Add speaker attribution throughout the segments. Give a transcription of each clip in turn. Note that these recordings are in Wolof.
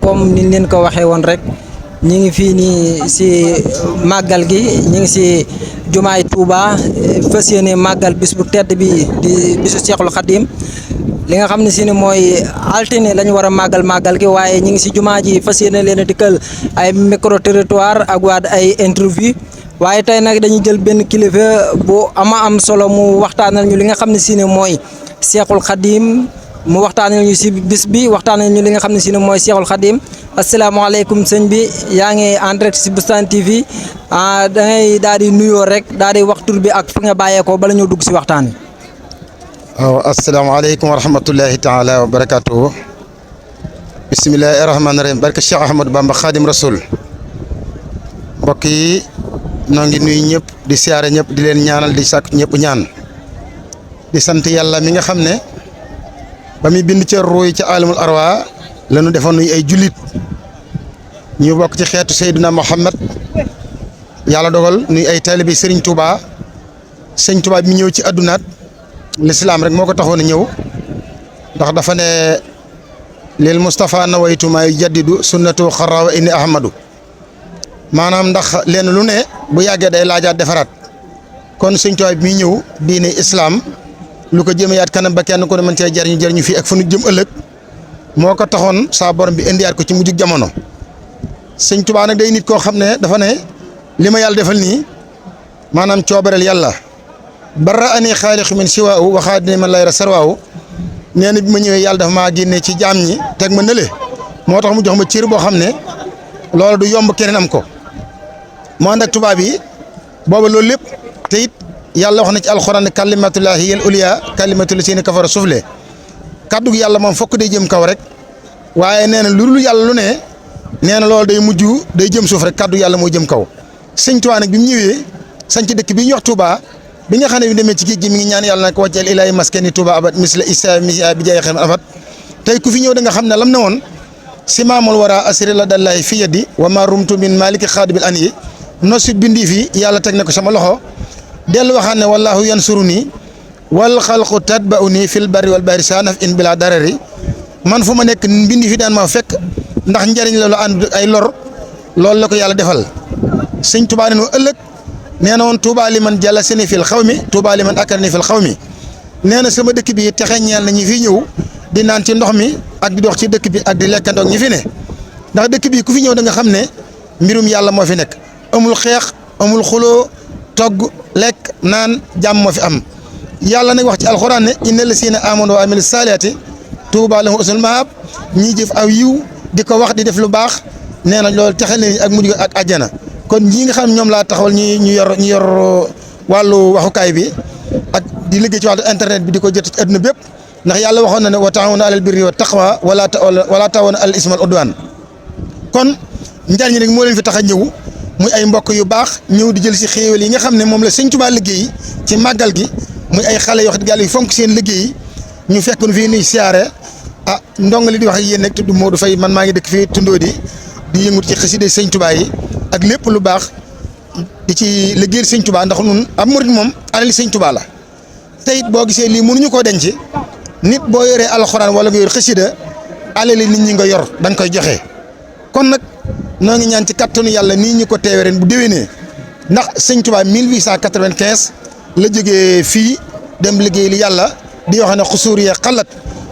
Speaker 1: comme niñ leen ko waxee woon rek ñi ngi fii nii si màggal gi ñi ngi si jumaay Touba fas yéene màggal bis bu tedd bi di bisu Seexul Xadim li nga xam ne si ne mooy altine la ñu war a màggal gi waaye ñi ngi si jumaa ji fas yéene leen a dikkal ay micro territoire ak waa ay interview waaye tey nag dañuy jël benn kilifa bu am solo mu waxtaanal ñu li nga xam ne si ne mooy Seexul Xadim mu waxtaanal ñu si bis bi waxtaanal ñu li nga xam ne si ne mooy Seexul Xadim asalaamaaleykum sëñ bi yaa ngi en direct si Boustan TV da ngay daal di nuyoo rek daal di wax tur bi ak fi nga bàyyeekoo bala ñoo dugg si waxtaan wi.
Speaker 2: waaw asalaamaaleykum wa rahmatullahi taala wa barakaatuhu bisimilahi rahmaani rahim barke Cheikh Ahmadou Bamba Khadim Rasoul mbokk yi noo ngi nuyu ñëpp di siyaare ñëpp di leen ñaanal di sàkk ñëpp ñaan di sant yàlla mi nga xam ne ba muy bind ca ruuy ca alamul arwa la ñu defoon nuy ay jullit ñu bokk ci xeetu Seydina Muhammad yàlla dogal nuy ay taalibe Serigne Touba Serigne Touba bi mu ñëw ci addunaat l'islam rek moo ko taxoon a ñëw ndax dafa ne lil Moustapha nawaytu maa yujaddidu sunnatu xarrawa inni ahmadu maanaam ndax leen lu ne bu yàggee day laajaat defaraat kon Serigne Touba bi muy ñëw diine islam lu ko jëmeyaat kanam ba kenn ku ne mën cee jariñu fii ak fa nu jëm ëllëg moo ko taxoon saa borom bi indiwaat ko ci mujjug jamono Sëñ Tuubaa nag day nit koo xam ne dafa ne li ma yàlla defal nii maanaam coobareel yàlla bara ani xaaliqu min siwaahu waxaadini man layra sarwaahu nee na bi ma ñëwee yàlla dafa maa génne ci jaam ñi teg ma nële moo tax mu jox ma cër boo xam ne loolu du yomb keneen am ko moo ànd ak tubaab yi booba loolu lépp te it yàlla wax na ci alxuraan ne kalimatullahi hiya al-ulya kalimatul lazina kafara sufle kaddu gi yàlla moom fokk day jëm kaw rek waaye nee na lu dul yàlla lu ne nee na loolu day mujj day jëm suuf rek kaddu yàlla moo jëm kaw Sëñ Tuubaa nag bi mu ñëwee sañ ci dëkk bi ñu wax Touba bi nga xam ne bi demee ci géej gi mi ngi ñaan yàlla nag wàcceel ilaahi maskani Touba abat misla isa misia bi jaay xel abat tey ku fi ñëw da nga xam ne lam ne woon simaamul wara asri la dallahi fi yadi wa ma rumtu min maliki xaadibil an yi nosi bindi fi yàlla teg na ko sama loxo dellu waxaan ne wallahu yansuruni wal xalqu tatba'uni fil barri wal bahri saanaf in bila darari man fu ma nekk mbindi fi daan ma fekk ndax njëriñ la lu ànd ay lor loolu la ko yàlla defal Sëñ Tuubaa ne ëllëg nee na woon Tuubaa li man jàlla seni fil xaw mi Tuubaa li man akarni fil xaw mi nee na sama dëkk bi texe ñeel na ñi fi ñëw di naan ci ndox mi ak di dox ci dëkk bi ak di lekkandoog ñi fi ne ndax dëkk bi ku fi ñëw da nga xam ne mbirum yàlla moo fi nekk amul xeex amul xuloo togg lekk naan jàmm moo fi am yàlla nag wax ci alxuraan ne inna lasina amanu wa amilu saalihaati tuuba lahum husnul maab ñii jëf aw yiw di ko wax di def lu baax nee na loolu texal leen ak mujj ak àjjana kon ñii nga xam ñoom laa taxawal ñu yor wàllu waxukaay bi ak di liggéey ci wàllu internet bi di ko jot ci adduna bépp ndax yàlla waxoon na ne wa taawanu alal birri wa taqwa wala taawanu alal ismi wal udwan kon njariñ rek moo leen fi tax a ñëw muy ay mbokk yu baax ñëw di jël si xéewal yi nga xam ne moom la Sëñ Tuubaa liggéey ci màggal gi muy ay xale yoo xam ne yàlla yu fonk seen liggéey ñu fekk nu fii nuy siyaare ndongo li di wax ak yéen rek tudd Modou Faye man maa ngi dëkk fii tundoo di yëngut ci xasida Sëñ Tuubaa yi ak lépp lu baax di ci liggéeyal Sëñ Tuubaa ndax nun am murit moom alali Sëñ Tuubaa la te it boo gisee lii mënuñu koo denc nit boo yoree alxuraan wala nga yor xasida alali nit ñi nga yor da nga koy joxe kon nag noo ngi ñaan ci kattanu yàlla nii ñu ko teewee ren bu déwénee ndax Sëñ Tuubaa 1895 la jógee fii dem liggéey li yàlla di wax ne xusuur yee xalat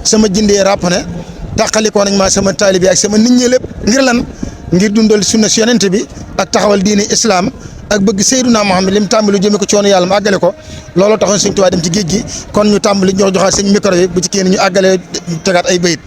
Speaker 2: sama jëndee ràpp ne tàqalikoo nañ ma sama taalibe ak sama nit ñi lépp ngir lan ngir dundal sunna si yonent bi ak taxawal diine islam ak bëgg Seydina Muhammad lim tàmbali jëme ko ci yoonu yàlla mu àggale ko looloo taxoon Sëñ Tuubaa dem ci géej gi kon ñu tàmbali joxaat sëñ micro bi bu ci kenn ñu àggale tegaat ay bayit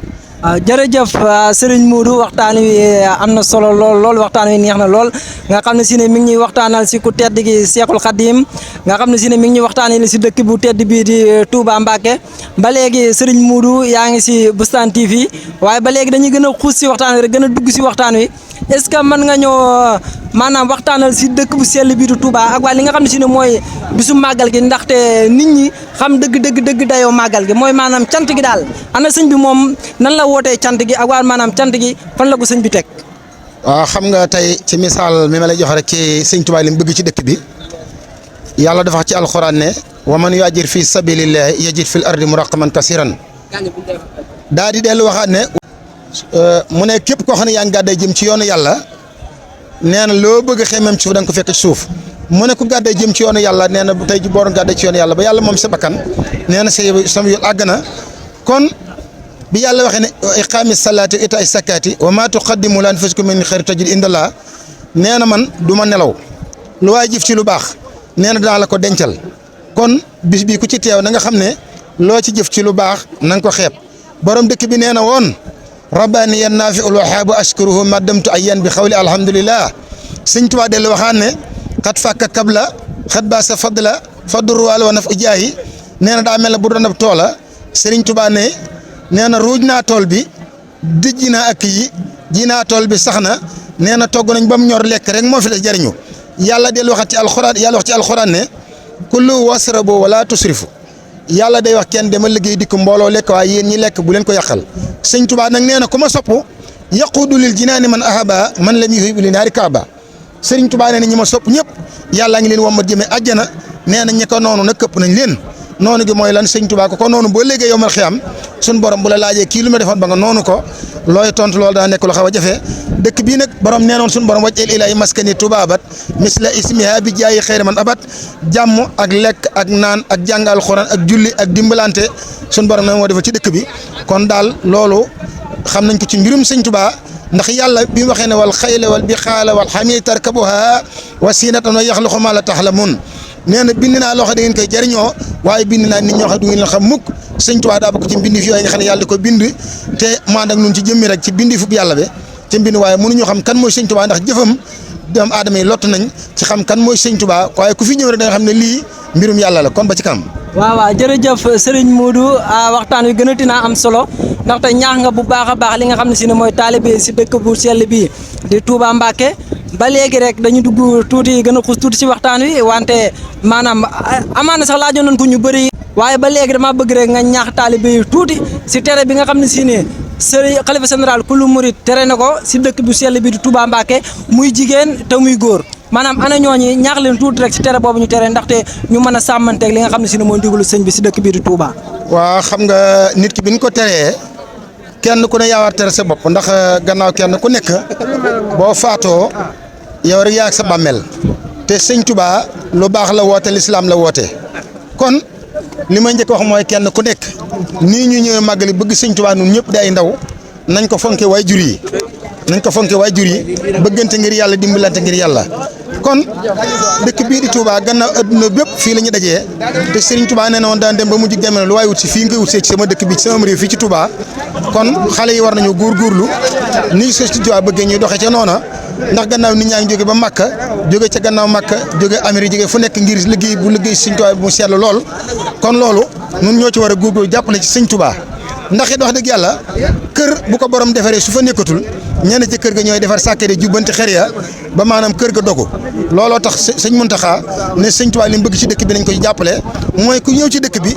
Speaker 1: jërëjëf Serigne Modou waxtaan wi am na solo lool waxtaan wi neex na lool nga xam ne si ne mi ngi ñuy waxtaanal si ku tedd gi Seexul Xadim nga xam ne si ne mi ngi ñuy waxtaanal si dëkk bu tedd bii di Touba Mbacké ba léegi Serigne Modou yaa ngi si Boustan TV waaye ba léegi dañuy gën a xuus si waxtaan wi rek gën a dugg si waxtaan wi est-ce que mën nga ñoo maanaam waxtaanal si dëkk bu sell bii di Touba ak waa li nga xam ne si ne mooy bisu màggal gi ndaxte nit ñi xam dëgg dayoo màggal gi mooy maanaam cant gi daal ana sëñ bi moom nan la wootee cant gi ak waa maanaam cant gi fan la ko sëñ bi teg.
Speaker 2: waaw xam nga tey ci misaal mi ma lay jox rek ci Sëñ Tuubaa li mu bëgg ci dëkk bi yàlla dafa wax ci alxuraan ne wa man yuhajir fi sabilillahi yajid fil ardi muraqaman kasiran daa di dellu waxaat ne mu ne képp koo xam ne yaa ngi gàdday jëm ci yoonu yàlla nee na loo bëgg a xemmeem ci suuf da nga ko fekk ci suuf mu ne ku gàdday jëm ci yoonu yàlla nee na tey ji booroon gàdday ci yoonu yàlla ba yàlla moom sa bakkan nee na sama yoon àgg na kon bi yàlla waxee ne iqaami salaati wa itaay sakaati wa maa tuqaddimu li anfusikum min xayrin tajiduhu indallaahi nee na man du ma nelaw lu waay jëf ci lu baax nee na dinaa la ko dencal kon bis bi ku ci teew na nga xam ne loo ci jëf ci lu baax na nga ko xeeb borom dëkk bi nee na woon rabbaniyan naafi'ul wahhaabu ashkuruhu maddamtu ayyan bi xawli alhamdulillah sëñ Tuubaa dellu waxaan ne xat fàkka kabla xat baasa fadla faddur wala wa naf ujaahi nee na daa mel ne bu doon ab toola sëriñ Tuubaa ne nee na ruuj naa tool bi dijji naa ak yi ji naa tool bi sax na nee na togg nañ ba mu ñor lekk rek moo fi des jariñu yàlla dellu waxat ci alxuraan yàlla wax ci alxuraan ne kullu wasrabu wala tusrifu yàlla day wax kenn dama liggéey dikk mbooloo lekk waaye yéen ñi lekk bu leen ko yàqal sëñ Tuubaa nag nee na ku ma sopp yaquudu lil jinaani man ahaba man lam yuhib li naari kaaba sëriñ Tuubaa nee na ñi ma sopp ñëpp yàlla ngi leen wommat jëmee àjjana nee na ñi ko noonu nag këpp nañ leen noonu gi mooy lan sëñ Tuubaa ko noonu boo léegi yomal xiyam suñ borom bu la laajee kii lu ma defoon ba nga noonu ko looy tontu loolu daa nekk lu xaw a jafe dëkk bii nag borom nee noon suñu borom waj el ilaahi maskani tubaabat misla ismiha bi jaayi xeyri man abat jàmm ak lekk ak naan ak jàng alxuraan ak julli ak dimbalante suñu borom na moo defal ci dëkk bi kon daal loolu xam nañ ko ci mbirum sëñ Tuubaa ndax yàlla bi mu waxee ne wal xayla wal bixaala wal xamiir tarkabuha wa siinatan wa yaxluqu maa laa taxlamuun nee na bind naa loo xam da ngeen koy jëriñoo waaye bind naa nit ñoo xam du ngeen xam mukk sëñ Tuubaa daa bokk ci mbindi fi yooyu nga xam ne yàlla di ko bind te maan ak nun ci jëmmi rek ci bindi fu yàlla be ci mbind waaye mënuñu xam kan mooy sëñ Tuubaa ndax jëfam doomu aadama yi lott nañ ci xam kan mooy sëñ Tuubaa waaye ku fi ñëw rek da nga xam ne lii mbirum yàlla la kon ba ci kanam.
Speaker 1: waaw jërëjëf Serigne Modou waxtaan wi gënati naa am solo ndaxte ñaax nga bu baax a baax li nga xam ne si ne mooy taalibe si dëkk bu sell bii di Touba Mbacké ba léegi rek dañu dugg tuuti gën a xuus tuuti si waxtaan wi wante maanaam amaana sax laajoon nañ ko ñu bëri waaye ba léegi dama bëgg rek nga ñaax taalibe yi tuuti si tere bi nga xam ne si ne Serigne xalifa général kullu murid tere na ko si dëkk bu sell bi di Touba Mbacké muy jigéen te muy góor maanaam ana ñooñi ñaax leen tuuti rek si tere boobu ñu tere ndaxte ñu mën a sàmmanteeg li nga xam ne si ne mooy ndigalu sëñ bi si dëkk bii di Touba.
Speaker 2: waa xam nga nit ki bi ñu ko teree kenn ku ne yaa war tere sa bopp ndax gannaaw kenn ku nekk boo faatoo yow rek yaa ak sa bàmmeel te sëñ Touba lu baax la woote lislaam la woote kon li may njëkk wax mooy kenn ku nekk nii ñu ñëwee màggali bëgg sëñ Touba ñun ñëpp di ay ndaw nañ ko fonke waay jur yi nañ ko fonke waay jur yi bëggante ngir yàlla dimbalante ngir yàlla kon dëkk bii di Touba gannaaw adduna bépp fii la ñu dajee te Serigne Touba nee na woon daan dem ba mujj demee lu waay wut si fii nga wut see ci sama dëkk bi ci sama réew fii ci Touba kon xale yi war nañu góorgóorlu ni Serigne Touba bëggee ñuy doxee ca noona ndax gannaaw nit ñaa ngi jóge ba Makka jóge ca gannaaw Makka jóge Amérique jóge fu nekk ngir liggéey bu liggéey Serigne Touba bu mu seetlu lool kon loolu nun ñoo ci war a góorgóorlu jàppale ci Serigne Touba ndax it wax dëgg yàlla kër bu ko borom defaree su fa nekkatul ñenn ci kër ga ñooy defar sàkkee de jubbanti xer ya ba maanaam kër ga dogu looloo tax sëñ Muntaxa ne sëñ Tuubaa li mu bëgg ci dëkk bi nañ ko ci jàppale mooy ku ñëw ci dëkk bi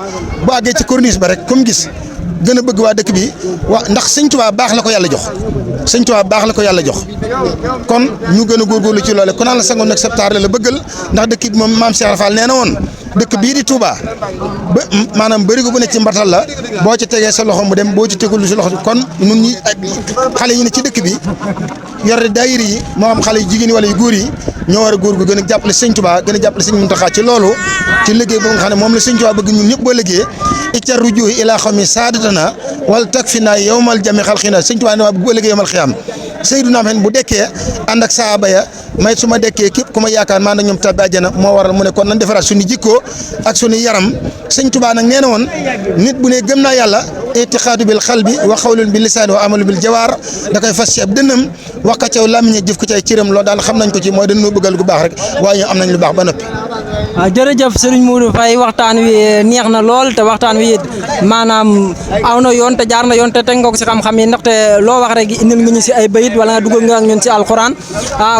Speaker 2: bu àggee ci corniche ba rek comme gis gën a bëgg waa dëkk bi waa ndax sëñ Tuubaa baax la ko yàlla jox sëñ Tuubaa baax la ko yàlla jox kon ñu gën a góorgóorlu ci loole ku naan la sangoon nag septaar la bëggal ndax dëkk bi moom maam Cheikh Fall nee na woon dëkk bii di Touba ba maanaam bërigo bu ne ci mbartal la boo ci tegee sa loxo mu dem boo ci tegul si loxo kon nun ñi xale yi ne ci dëkk bi yor daayira yi moo xam xale yu jigéen yi wala yu góor yi ñoo war a góor gu gën a jàppale sëñ Touba gën a jàppale sëñ Muntaxa ci loolu ci liggéey boobu nga xam ne moom la sëñ Touba bëgg ñun ñëpp boo liggéey icca rujuhi ilaa xawmi saadatana wala takfina yawmal jami xalqina sëñ Touba ne waa boo liggéey yawmal xiyaam Seydina Muhammad bu dekkee ànd ak saaba ya may su ma dekkee képp ku ma yaakaar maa nag ñoom tabbi àjjana moo waral mu ne kon nañ defaraat suñu jikkoo ak suñu yaram sëñ Touba nag nee na woon nit bu ne gëm naa yàlla itiqaadu bil xalbi wa xawlun bil lisaani wa amalu bil jawaar da koy fas ci ab dënnam wax ko caw làmmiñ jëf ko ci ay cëram loolu daal xam nañ ko ci mooy dañoo bëggal gu baax rek waaye ñoo am nañ lu baax ba noppi.
Speaker 1: waaw jërëjëf Serigne Modou Faye waxtaan wi neex na lool te waxtaan wi maanaam aw na yoon te jaar na yoon te teg nga ko si xam-xam yi ndaxte loo wax rek indil nga ñu si ay bayit wala nga dugal nga ak ñun si alxuraan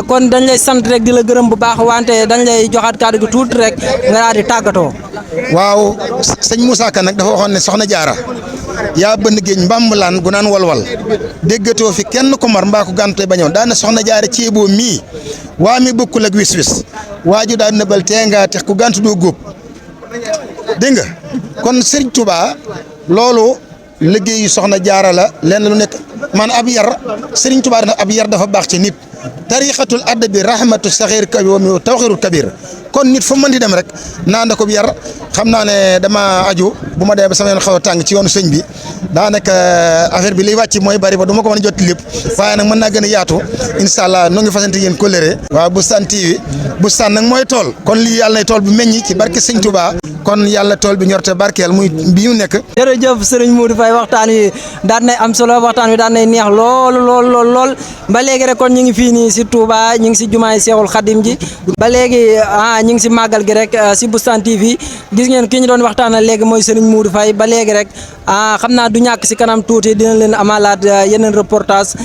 Speaker 1: kon dañ lay sant rek di la gërëm bu baax wante dañ lay joxaat kàddu gi tuuti rek nga daal di tàggatoo.
Speaker 2: waaw sëñ Moussa Ka nag dafa waxoon ne soxna jaara yaa bënn géej mbambalaan gu naan walwal déggatoo fi kenn ko mar mbaa ko gànte bañoon daana soxna jaara ceeboo mii waa mi bokkul ak wis-wis waaju daan nëbal tee ngaa tex ku gàntu doo góob dégg nga kon Serigne Touba loolu liggéeyu soxna jaara la lenn lu nekk man ab yar Serigne Touba na ab yar dafa baax ci nit tariqatul adabi rahmatu saxir kabi wa tawxirul kabir kon nit fu mën di dem rek naa na ko yar xam naa ne dama aju bu ma dee ba sama yoon xaw a tàng ci yoonu sëñ bi daanaka affaire bi liy wàcc mooy bari ba du ma ko mën a jot lépp waaye nag mën naa gën a yaatu incha allah nu ngi fasante yéen kóllëre waaw Boustan TV Boustan nag mooy tool kon lii yàlla nay tool bu meññi ci barke sëñ Touba kon yàlla tool bi ñorte barkeel muy bii mu nekk.
Speaker 1: jërëjëf Serigne Modou Faye waxtaan wi daan nay am solo waxtaan wi daan nay neex lool ba léegi rek kon ñu ngi fii nii si Touba ñu ngi si jumaay Seexul Xadim ji ba léegi ñu ngi si màggal gi rek si Boustan TV gis ngeen ki ñu doon waxtaanal léegi mooy Serigne Modou Faye ba léegi rek xam naa du ñàkk si kanam tuuti dina leen amalaat yeneen reportage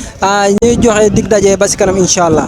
Speaker 1: ñuy joxe dig daje ba si kanam incha allah.